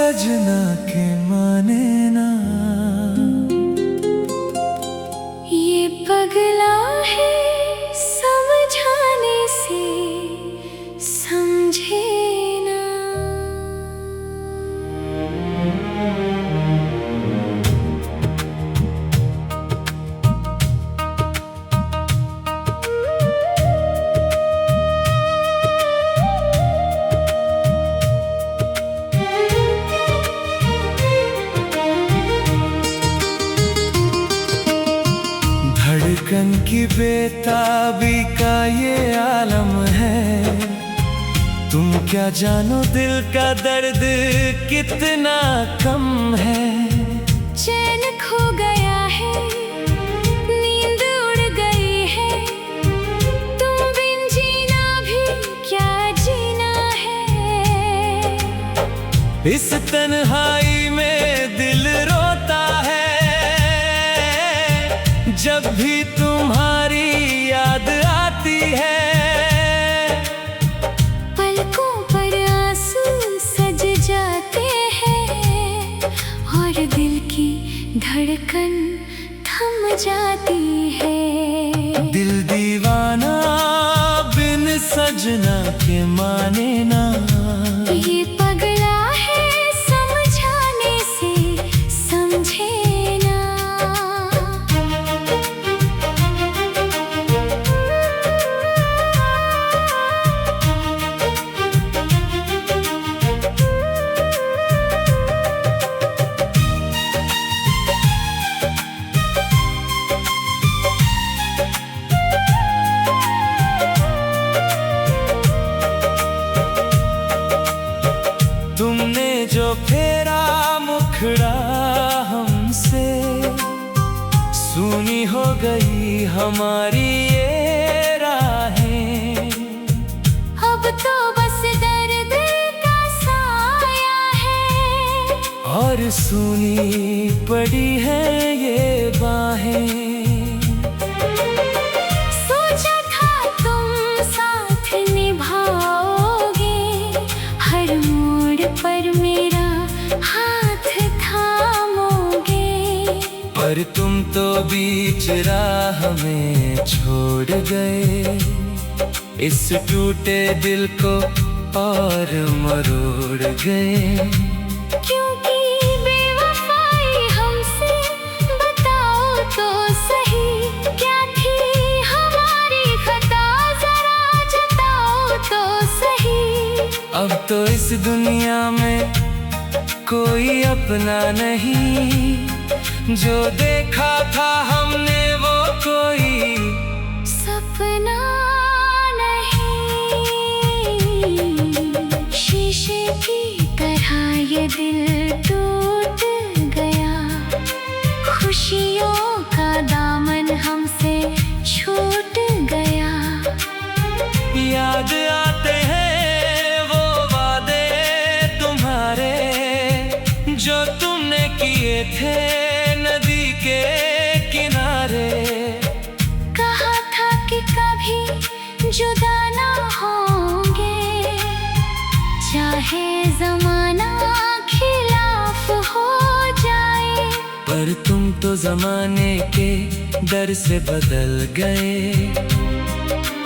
सजना के माने ना। ये पगला है समझाने से समझे ना। धड़कन की बेताबी का ये आलम है, तुम क्या जानो दिल का दर्द कितना कम है। चैन खो गया है, नींद उड़ गई है, तुम बिन जीना भी क्या जीना है। इस तन्हाई में दिल रोता है, जब भी तुम्हारी याद आती है। पलकों पर आंसू सज जाते हैं और दिल की धड़कन थम जाती है। दिल दीवाना बिन सजना के माने ना। ये पगला है समझाने से समझे ना। तुमने जो फेरा मुखड़ा हमसे, सुनी हो गई हमारी ये राहें। अब तो बस दर्द का साया है और सुनी पड़ी है ये बाहें। सोचा था तुम साथ निभाओगे, हर मोड़ पर मेरा हाथ थामोगे। पर तुम तो बीच राह में छोड़ गए, इस टूटे दिल को और मरोड़ गए। क्योंकि बेवफाई हमसे, बताओ तो सही, क्या थी हमारी खता, जरा जताओ तो सही। अब तो इस दुनिया में कोई अपना नहीं, जो देखा था हमने वो कोई सपना नहीं। शीशे की तरह ये दिल टूट गया, खुशियों का दामन हमसे छूट गया। याद आते हैं वो वादे तुम्हारे, जो तुमने किए थे नदी के किनारे। कहा था कि कभी जुदा ना होंगे, चाहे जमाना खिलाफ हो जाए। पर तुम तो जमाने के डर से बदल गए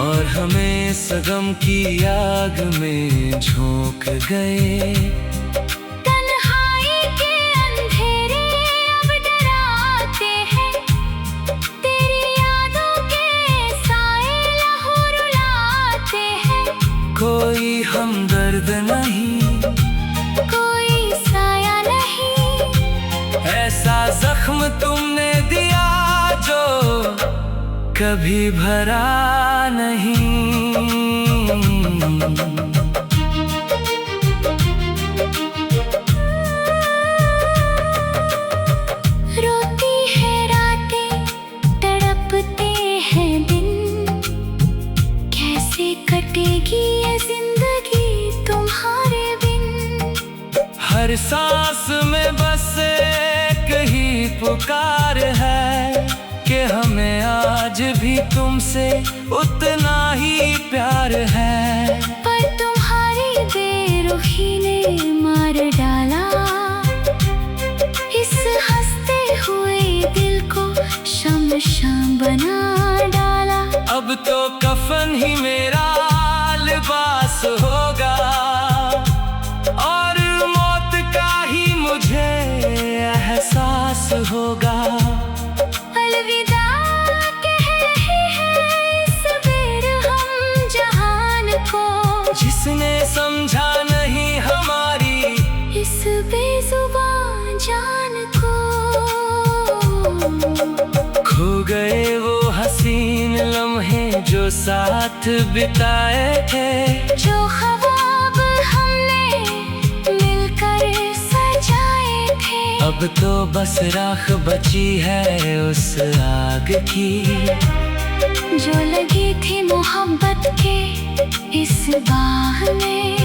और हमें सगम की आग में झोंक गए। तन्हाई के अंधेरे अब डराते हैं, तेरी यादों के साए लहू रुलाते हैं। कोई हमदर्द नहीं, कोई साया नहीं, ऐसा जख्म तुमने दिया जो कभी भरा नहीं। रोती है रातें, तड़पते हैं दिन, कैसे कटेगी ये जिंदगी तुम्हारे बिन। हर सांस में बस एक ही पुकार है कि हमें आज भी तुमसे उतना ही प्यार है। पर तुम्हारी बेरुखी ने मार डाला बना डाला। अब तो कफन ही मेरा लिबास होगा और मौत का ही मुझे एहसास होगा। अलविदा कह रहे हैं इस बेर हम जहान को, जिसने समझा नहीं हमारी इस बेजुबान जान को। खो गए वो हसीन लम्हे जो साथ बिताए थे, जो ख्वाब हमने मिलकर सजाए थे। अब तो बस राख बची है उस आग की, जो लगी थी मोहब्बत के इस बाह में।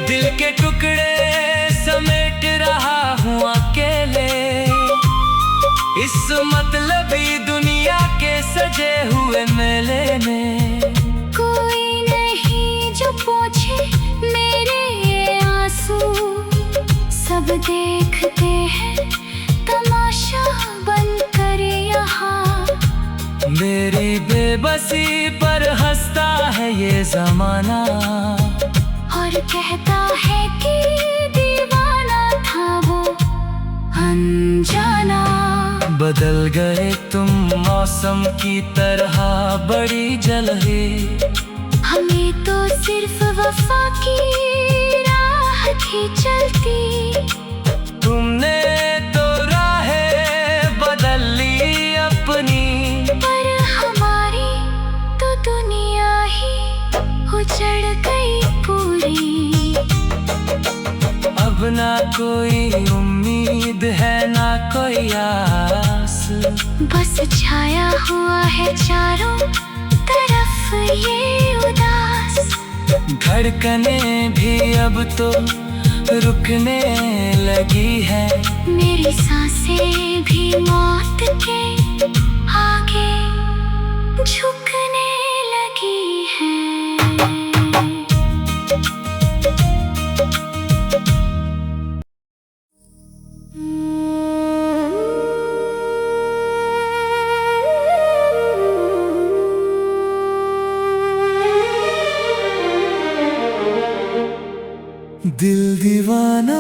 दिल के टुकड़े समेट रहा हूँ अकेले, इस मतलबी दुनिया के सजे हुए मेले में। कोई नहीं जो पूछे मेरे ये आंसू, सब देखते हैं तमाशा बनकर यहाँ। मेरी बेबसी पर हंसता है ये जमाना, और कहता है कि दीवाना था वो अनजाना। बदल गए तुम मौसम की तरह बड़ी जल्दी, हमें तो सिर्फ वफा की राह थी चलती। तुमने तो राहें बदल ली अपनी, पर हमारी तो दुनिया ही उजड़ गई पूरी। अब ना कोई उम्मीद है ना कोई आस, बस छाया हुआ है चारों तरफ ये उदास। धड़कने भी अब तो रुकने लगी है, मेरी सांसें भी मौत के आगे झुकने लगी हैं। दिल दीवाना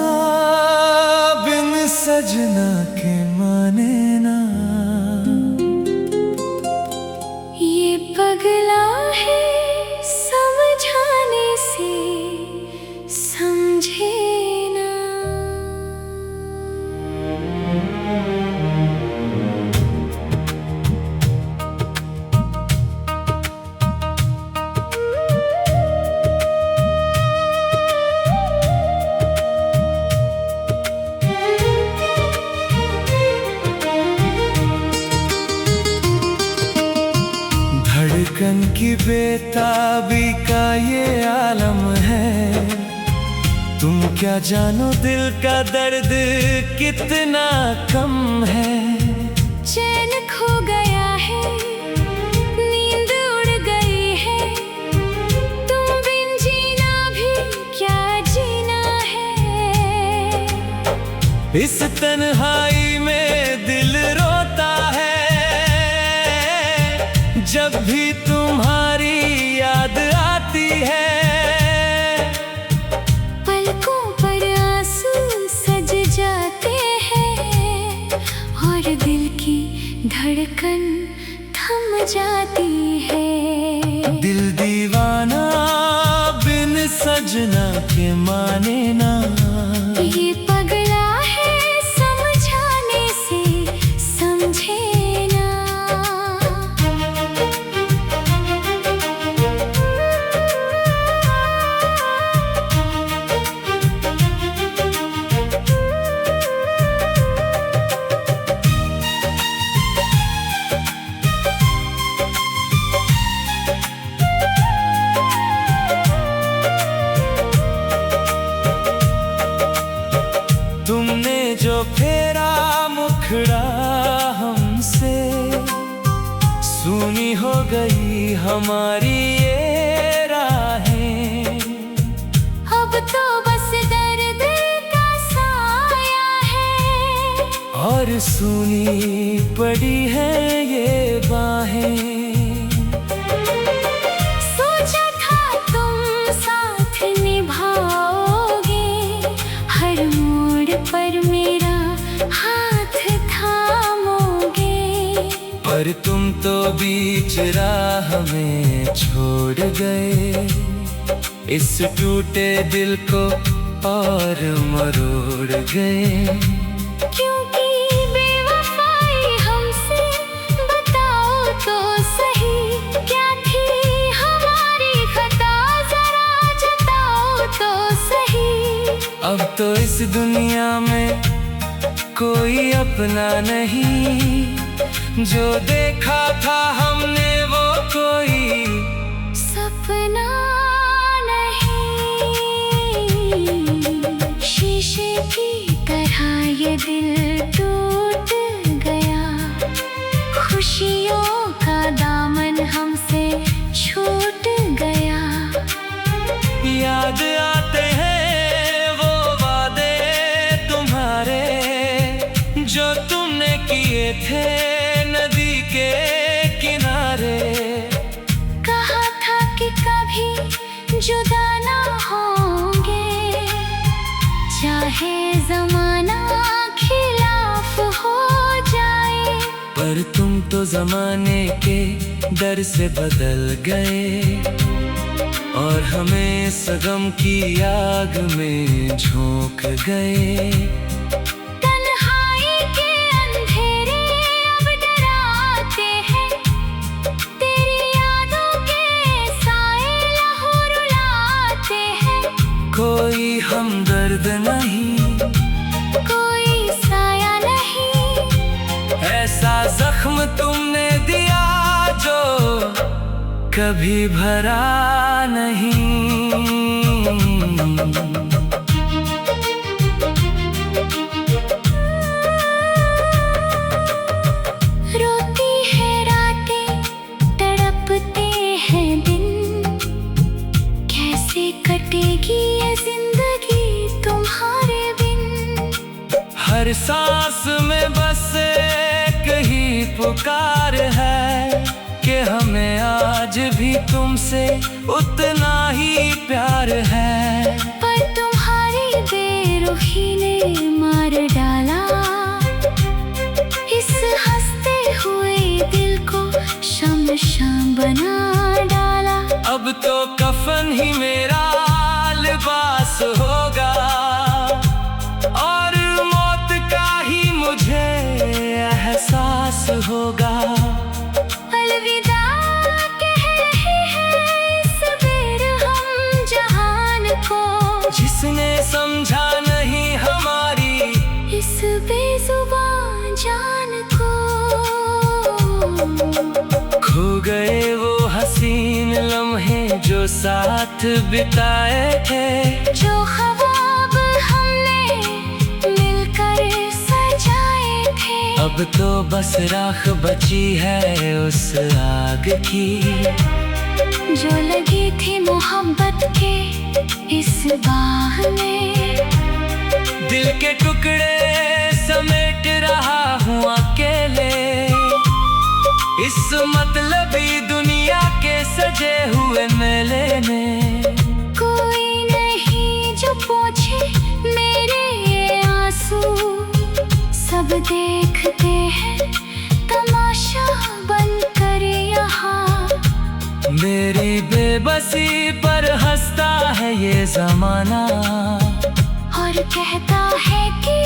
बिन सजना के माने ना, ये पगला है समझाने से समझे ना। धड़कन की बेताबी का ये आलम है, तुम क्या जानो दिल का दर्द कितना कम है। चैन खो गया है, नींद उड़ गई है, तुम बिन जीना भी क्या जीना है। इस तन्हाई में दिल रोता है, जब भी तुम्हारी याद आती है। पलकों पर आंसू सज जाते हैं, और दिल की धड़कन थम जाती है। दिल दीवाना बिन सजना के माने ना, ये पगला है समझाने से समझे ना। तुमने जो फेरा मुखड़ा हमसे, सुनी हो गई हमारी ये राहें। अब तो बस दर्द का साया है, और और सुनी पड़ी है ये बाहें। सोचा था तुम साथ निभाओगे, हर मोड़ पर मेरा हाथ थामोगे। पर तुम तो बीच राह में छोड़ गए इस टूटे दिल को और मरोड़ गए। क्योंकि बेवफाई हमसे, बताओ तो सही, क्या थी हमारी खता, जरा जताओ तो सही। अब तो इस दुनिया में कोई अपना नहीं, जो देखा था हमने वो कोई सपना नहीं। शीशे की तरह ये दिल टूट गया, खुशियों का दामन हमसे छूट गया। याद आते हैं वो वादे तुम्हारे जो तुमने किए थे नदी के किनारे। कहा था कि कभी जुदा ना होंगे, चाहे जमाना खिलाफ हो जाए। पर तुम तो जमाने के डर से बदल गए और हमें सगम की आग में झोंक गए। तन्हाई के अंधेरे अब डराते हैं, तेरी यादों के साए लहू रुलाते हैं। कोई हमदर्द नहीं, कोई साया नहीं, ऐसा जख्म तुमने दिया जो कभी भरा नहीं। रोती है रातें, तड़पते हैं दिन, कैसे कटेगी ये जिंदगी तुम्हारे बिन। हर सांस में बस एक ही पुकार है कि हमें आज भी तुमसे उतना ही प्यार है। पर तुम्हारी बेरुखी ने मार डाला इस हंसते हुए दिल को, शमशान बना डाला। अब तो कफन ही मेरा लिबास होगा और मौत का ही मुझे एहसास होगा। अलविदा कह रहे हैं इस बेर हम जहान को, जिसने समझा नहीं हमारी इस बेजुबान जान को। खो गए वो हसीन लम्हे जो साथ बिताए थे, जो ख्वाब हमने मिलकर सजाए थे। अब तो बस राख बची है उस आग की, जो लगी थी मोहब्बत के इस बाह में। दिल के टुकड़े समेट रहा हूँ अकेले इस मतलबी दुनिया के सजे हुए मेले में। कोई नहीं जो पूछे मेरे ये आंसू, सब देखते हैं तमाशा बनकर यहाँ। मेरी बेबसी पर हंसता है ये जमाना और कहता है कि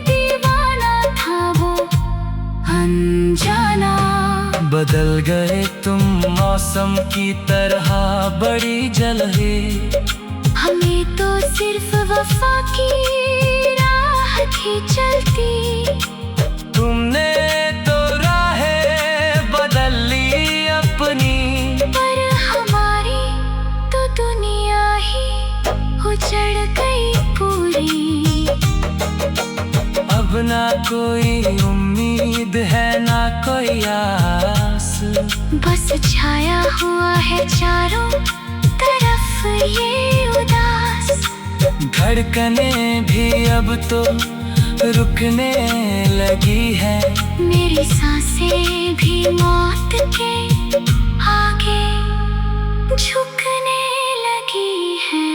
दीवाना था वो अनजाना। बदल गए तुम मौसम की तरह बड़ी जल्दी, हमें तो सिर्फ वफा की राह थी चलती। तुमने तो राहें बदल ली अपनी, पर हमारी तो दुनिया ही उजड़ गई पूरी। अब ना कोई उम्मीद है ना कोई आस, बस छाया हुआ है चारों तरफ ये उदास। धड़कने भी अब तो रुकने लगी है। मेरी सांसें भी मौत के आगे झुकने लगी हैं।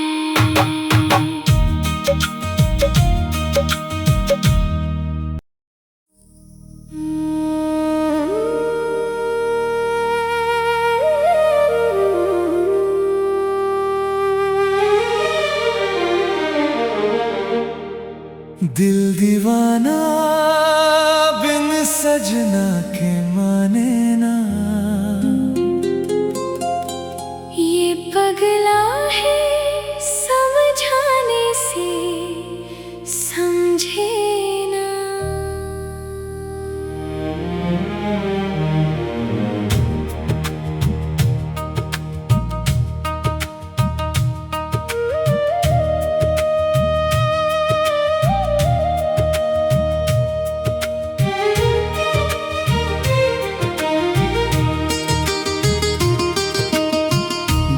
दिल दीवाना बिन सजना के माने ना, ये पगला है समझाने से समझे ना।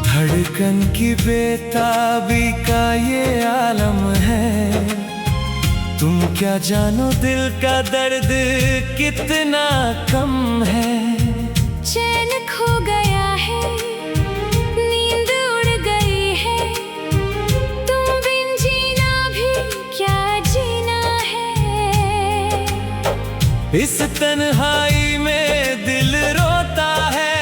धड़कन की बेताबी का ये आलम है। तुम क्या जानो दिल का दर्द कितना कम है। चैन खो गया है, नींद उड़ गई है, तुम बिन जीना भी क्या जीना है। इस तन्हाई में दिल रोता है,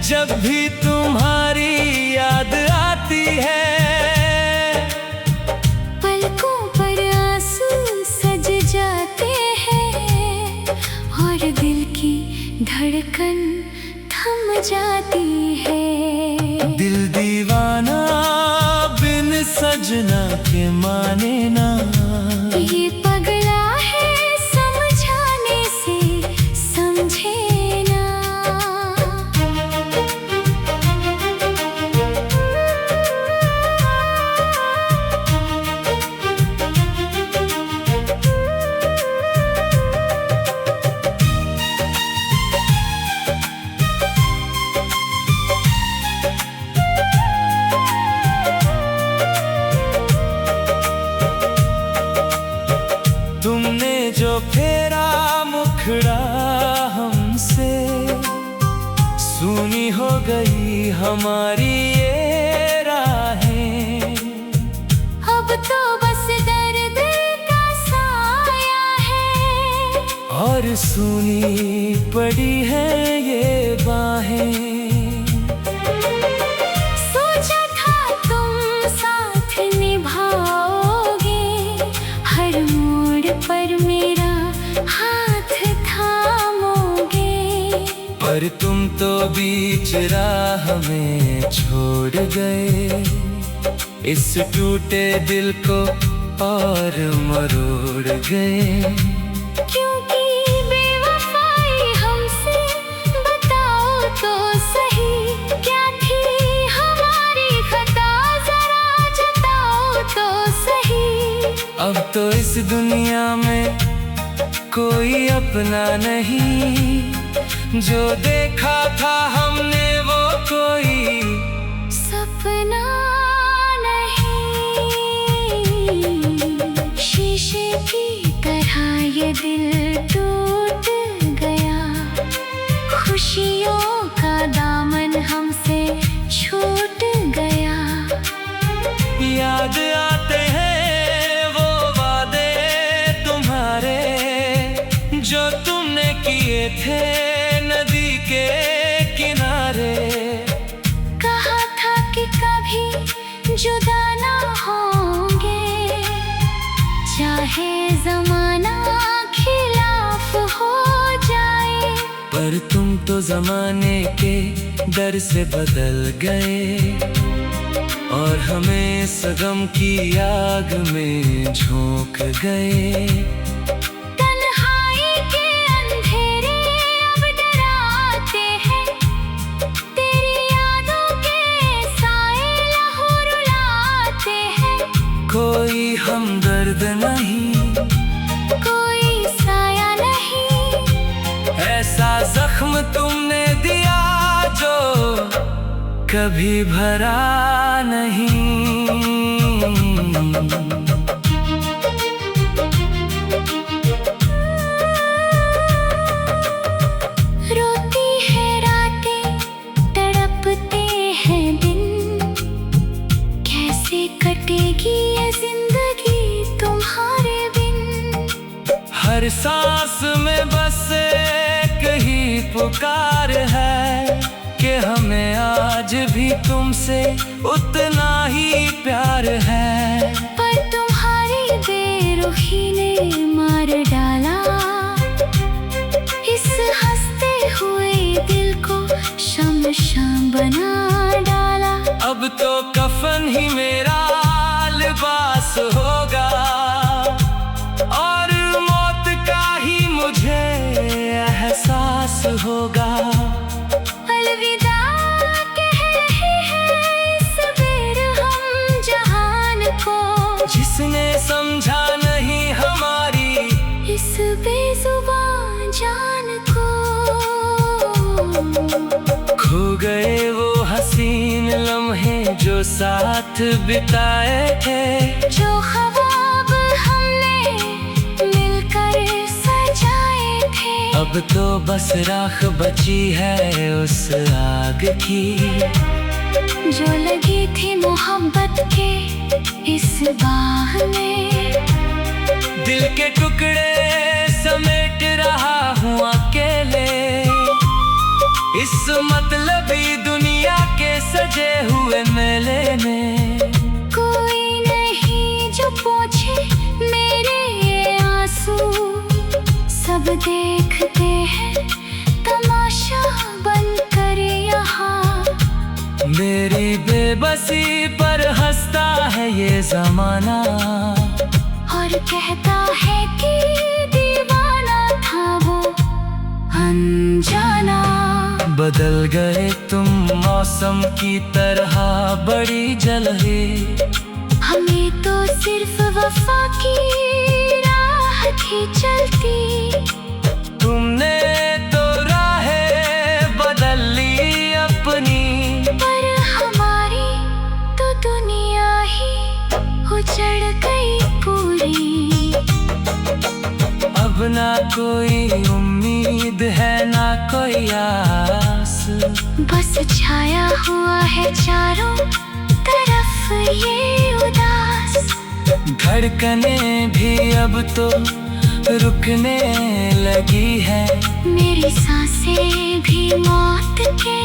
जब भी तुम्हारी याद आती है। पलकों पर आंसू सज जाते हैं और दिल की धड़कन थम जाती है। दिल दीवाना बिन सजना के माने ना, ये पगला है समझाने से समझे ना। तुमने जो फेरा मुखड़ा हमसे, सूनी हो गई हमारी ये राहें। अब तो बस दर्द का साया है और सूनी पड़ी है ये बाहें। सोचा था तुम साथ निभाओगे, हर मोड़ पर मेरा हाथ थामोगे। पर तुम तो बीच राह में छोड़ गए, इस टूटे दिल को और मरोड़ गए। क्योंकि बेवफाई हमसे बताओ तो सही, क्या थी हमारी खता जरा जताओ तो सही। अब तो इस दुनिया में कोई अपना नहीं, जो देखा था हमने वो कोई सपना नहीं। शीशे की तरह ये दिल टूट गया, खुशियों का दामन हमसे छूट गया। याद आते हैं वो वादे तुम्हारे, जो तुमने किए थे नदी के किनारे। कहा था कि कभी जुदा ना होंगे, चाहे जमाना खिलाफ हो जाए। पर तुम तो जमाने के डर से बदल गए, और हमें सगम की आग में झोंक गए। तन्हाई के अंधेरे अब डराते हैं, तेरी यादों के साए लहू रुलाते हैं। कोई हमदर्द नहीं, कोई साया नहीं, ऐसा जख्म तुमने दिया जो कभी भरा नहीं। कटेगी ये जिंदगी तुम्हारे बिन। हर सांस में बस एक ही पुकार है कि हमें आज भी तुमसे उतना ही प्यार है। पर तुम्हारी बेरुखी ने मार डाला इस हंसते हुए दिल को, शमशान बना डाला। अब तो कफन ही मेरा लिबास होगा और मौत का ही मुझे एहसास होगा। अलविदा कह रहे हैं इस बेर हम जहान को, जिसने समझा नहीं हमारी इस बेजुबान जान को। खो गए वो हसीन लम्हे जो साथ बिताए थे, जो ख्वाब हमने मिलकर सजाए थे। अब तो बस राख बची है उस आग की, जो लगी थी मोहब्बत के इस बाह में। दिल के टुकड़े समेट रहा हूँ अकेले इस मतलबी दुनिया के सजे हुए मेले में। कोई नहीं जो पूछे मेरे ये आंसू, सब देखते हैं तमाशा बनकर यहाँ। मेरी बेबसी पर हंसता है ये जमाना और कहता है कि दीवाना था वो अनजाना। बदल गए तुम मौसम की तरह बड़ी जल्दी, हमें तो सिर्फ वफा की राह थी चलती। तुमने तो राहें बदल ली अपनी, पर हमारी तो दुनिया ही उजड़ गई पूरी। अब ना कोई उम्मीद है ना कोई आस, बस छाया हुआ है चारों तरफ ये उदास। धड़कने भी अब तो रुकने लगी है, मेरी सांसें भी मौत के